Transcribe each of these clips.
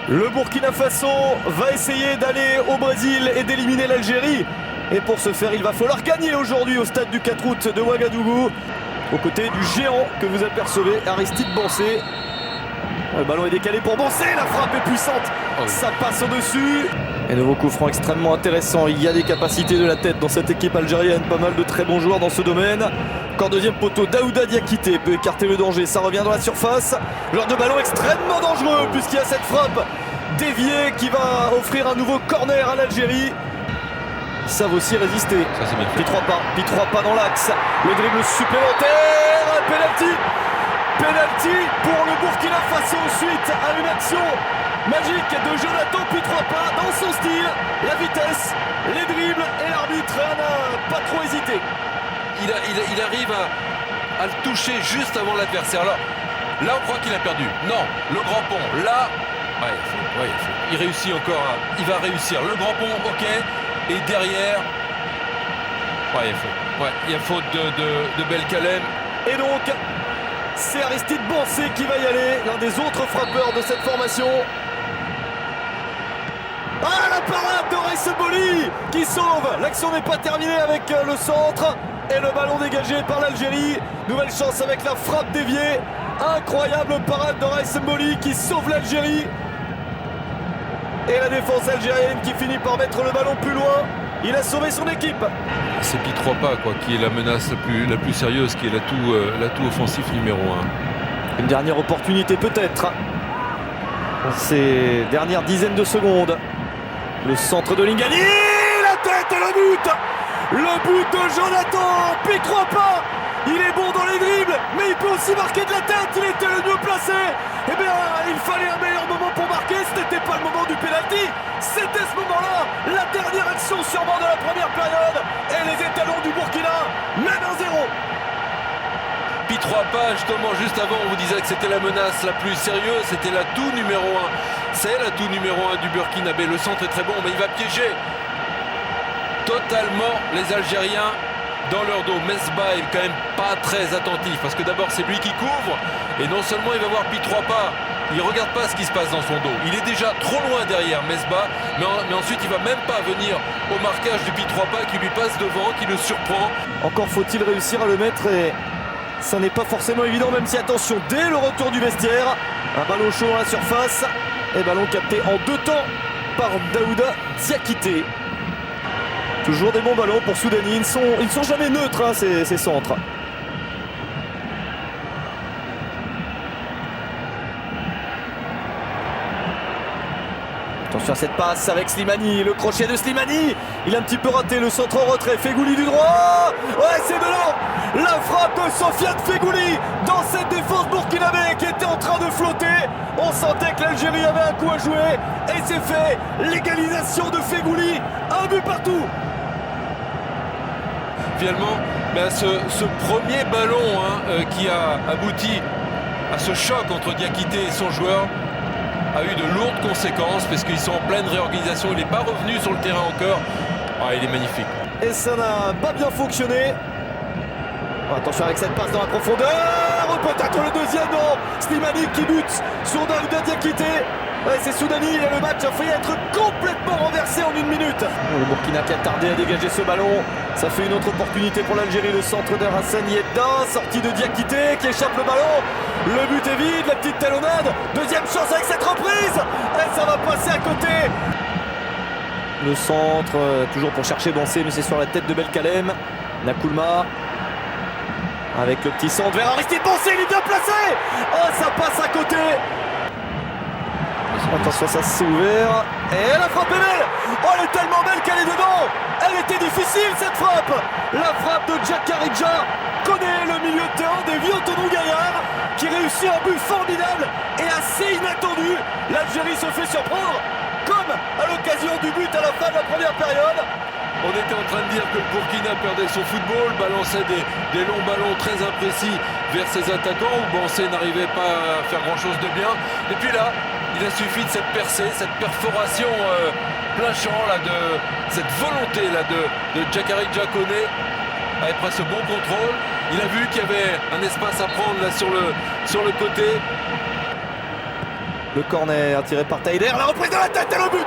Le Burkina Faso va essayer d'aller au Brésil et d'éliminer l'Algérie. Et pour ce faire, il va falloir gagner aujourd'hui au stade du 4 août de Ouagadougou. Aux côtés du géant que vous apercevez, Aristide Bancé. Le ballon est décalé pour Bancé, la frappe est puissante. Ça passe au-dessus. Et nouveau coup franc extrêmement intéressant. Il y a des capacités de la tête dans cette équipe algérienne. Pas mal de très bons joueurs dans ce domaine. Encore deuxième poteau, Daouda Diakité peut écarter le danger. Ça revient dans la surface. Genre de ballon extrêmement dangereux puisqu'il y a cette frappe déviée qui va offrir un nouveau corner à l'Algérie. Ils savent aussi résister. Ça, c'est bien fait. Puis trois pas dans l'axe. Le dribble supplémentaire. Penalty pour le Burkina Faso suite à une action magique de Jonathan, puis trois pas dans son style. La vitesse, les dribbles et l'arbitre n'a pas trop hésité. Il arrive à le toucher juste avant l'adversaire. Là, on croit qu'il a perdu. Non, le grand pont. Là, il réussit encore. Il va réussir. Le grand pont, ok. Et derrière, il y a faute de Belkalem. Et donc, c'est Aristide Bancé qui va y aller, l'un des autres frappeurs de cette formation. Ah, la parade de Raïs Boli qui sauve. L'action n'est pas terminée avec le centre et le ballon dégagé par l'Algérie. Nouvelle chance avec la frappe déviée. Incroyable parade de Raïs Boli qui sauve l'Algérie. Et la défense algérienne qui finit par mettre le ballon plus loin. Il a sauvé son équipe. C'est Pi 3 pas qui est la menace la plus sérieuse, qui est l'atout offensif numéro 1. Une dernière opportunité peut-être. Ces dernières dizaines de secondes. Le centre de Lingani, la tête et le but. Le but de Jonathan, Pi 3 pas. Il est bon dans les dribbles, mais il peut aussi marquer de la tête. Il était le mieux placé. Eh bien, il fallait un meilleur moment pour marquer. Ce n'était pas le moment du pénalty. C'était ce moment-là, la dernière action sûrement de la première période. Et les étalons du Burkina mènent 1-0. Pi 3 pas, justement, juste avant, on vous disait que c'était la menace la plus sérieuse. C'était l'atout numéro 1. C'est l'atout numéro 1 du Burkinabé. Le centre est très bon, mais il va piéger totalement les Algériens dans leur dos. Mesbah est quand même pas très attentif parce que d'abord c'est lui qui couvre et non seulement il va voir Pi 3 pas, il regarde pas ce qui se passe dans son dos. Il est déjà trop loin derrière Mesbah, mais ensuite il va même pas venir au marquage du Pi 3 pas qui lui passe devant, qui le surprend. Encore faut-il réussir à le mettre et ça n'est pas forcément évident, même si attention dès le retour du vestiaire, un ballon chaud à la surface et ballon capté en 2 temps par Daouda Diakité. Toujours des bons ballons pour Soudani. Ils ne sont jamais neutres, hein, ces centres. Attention à cette passe avec Slimani. Le crochet de Slimani. Il a un petit peu raté le centre en retrait. Fegouli du droit. Ouais, c'est dedans. La frappe de Sofiane Fegouli dans cette défense burkinabé qui était en train de flotter. On sentait que l'Algérie avait un coup à jouer. Et c'est fait. L'égalisation de Fegouli. Un but partout. Finalement, ce premier ballon qui a abouti à ce choc entre Diakité et son joueur a eu de lourdes conséquences parce qu'ils sont en pleine réorganisation. Il n'est pas revenu sur le terrain encore. Il est magnifique. Et ça n'a pas bien fonctionné. Attention avec cette passe dans la profondeur. Peut-être le deuxième, non. Slimani qui bute sur Daouda Diakité. Ouais, c'est Soudani et le match a failli être complètement renversé en 1 minute. Le Burkina qui a tardé à dégager ce ballon. Ça fait une autre opportunité pour l'Algérie. Le centre de Hassan Yedda, sortie de Diakité qui échappe le ballon. Le but est vide, la petite talonnade. Deuxième chance avec cette reprise. Et ça va passer à côté. Le centre, toujours pour chercher Bancé, mais c'est sur la tête de Belkalem. Nakoulma. Avec le petit centre vers Aristide Bancé, il est bien placé. Oh, ça passe à côté. Attention, ça s'est ouvert. Et la frappe est belle. Oh, elle est tellement belle qu'elle est dedans. Elle était difficile cette frappe. La frappe de Djakaridja connaît le milieu de terrain des Vieux-Tonou Gaillard qui réussit un but formidable et assez inattendu. L'Algérie se fait surprendre comme à l'occasion du but à la fin de la première période. On était en train de dire que le Burkina perdait son football, balançait des longs ballons très imprécis vers ses attaquants où Bancé n'arrivait pas à faire grand chose de bien. Et puis là, il a suffi de cette percée, cette perforation plein champ là, de cette volonté là, de Djakaridja Koné après ce bon contrôle. Il a vu qu'il y avait un espace à prendre là sur le côté. Le corner tiré par Taider, la reprise de la tête et le but.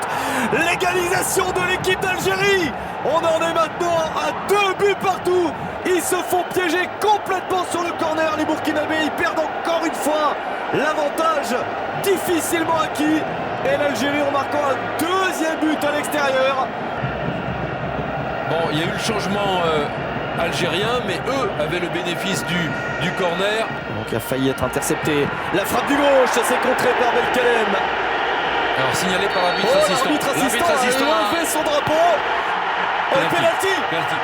L'égalisation de l'équipe d'Algérie. On en est maintenant à 2 buts partout. Ils se font piéger complètement sur le corner. Les Burkinabés, ils perdent encore une fois l'avantage difficilement acquis. Et l'Algérie en marquant un deuxième but à l'extérieur. Bon, il y a eu le changement algérien, mais eux avaient le bénéfice du corner. Donc il a failli être intercepté. La frappe du gauche, ça s'est contré par Belkalem. Alors signalé par l'arbitre assistant. L'arbitre assistant a levé son drapeau. Penalty.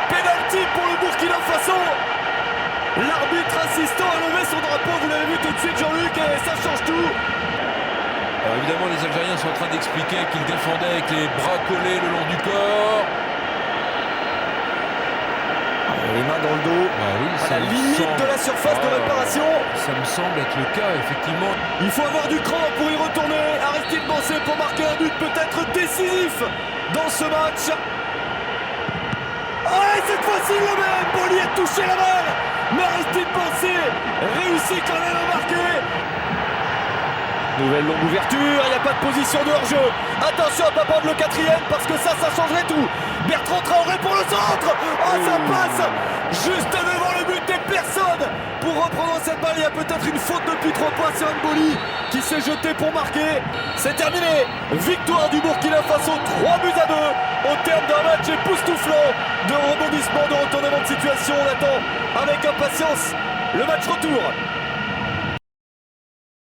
Penalty pour le Burkina Faso. L'arbitre assistant a levé son drapeau, vous l'avez vu tout de suite Jean-Luc, et ça change tout. Alors évidemment les Algériens sont en train d'expliquer qu'ils défendaient avec les bras collés le long du corps. Les mains dans le dos, oui, à la limite de la surface de réparation. Ça me semble être le cas, effectivement. Il faut avoir du cran pour y retourner. Aristide Bancé pour marquer un but peut-être décisif dans ce match. Ah, et cette fois-ci le même, Boli a touché la balle, mais Aristide Bancé réussit quand même à marquer. Nouvelle longue ouverture, il n'y a pas de position de hors-jeu. Attention à ne pas prendre le quatrième parce que ça changerait tout. Bertrand Traoré pour le centre. Oh, ça passe juste devant le but et personne pour reprendre cette balle. Il y a peut-être une faute depuis 3 points sur Mboli qui s'est jeté pour marquer. C'est terminé. Victoire du Burkina Faso, 3 buts à 2 au terme d'un match époustouflant de rebondissement, de retournement de situation. On attend avec impatience le match retour.